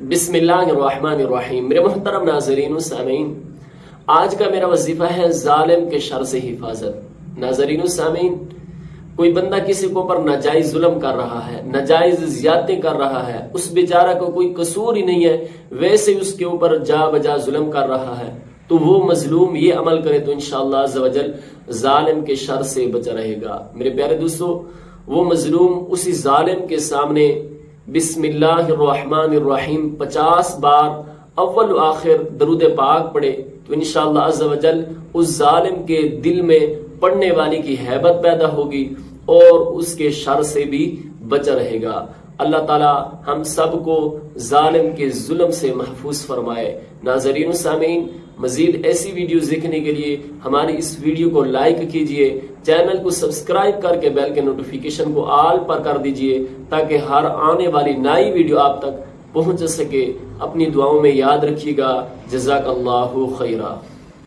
بسم اللہ الرحمن الرحیم۔ میرے محترم ناظرین و سامعین، آج کا میرا وظیفہ ہے ظالم کے شر سے حفاظت۔ ناظرین و سامعین، کوئی بندہ کسی کو پر ناجائز ظلم کر رہا ہے، ناجائز زیادتی کر رہا ہے، اس بیچارہ کو کوئی قصور ہی نہیں ہے، ویسے اس کے اوپر جا بجا ظلم کر رہا ہے، تو وہ مظلوم یہ عمل کرے تو انشاءاللہ عز و جل ظالم کے شر سے بچا رہے گا۔ میرے پیارے دوستو، وہ مظلوم اسی ظالم کے سامنے بسم اللہ الرحمن الرحیم 50 بار اول و آخر درود پاک پڑھے تو انشاءاللہ عز و جل اس ظالم کے دل میں پڑھنے والی کی ہیبت پیدا ہوگی اور اس کے شر سے بھی بچا رہے گا۔ اللہ تعالی ہم سب کو ظالم کے ظلم سے محفوظ فرمائے۔ ناظرین و سامعین، مزید ایسی ویڈیوز دیکھنے کے لیے ہماری اس ویڈیو کو لائک کیجئے، چینل کو سبسکرائب کر کے بیل کے نوٹیفیکیشن کو آل پر کر دیجئے تاکہ ہر آنے والی نئی ویڈیو آپ تک پہنچ سکے۔ اپنی دعاؤں میں یاد رکھیے گا۔ جزاک اللہ خیرہ۔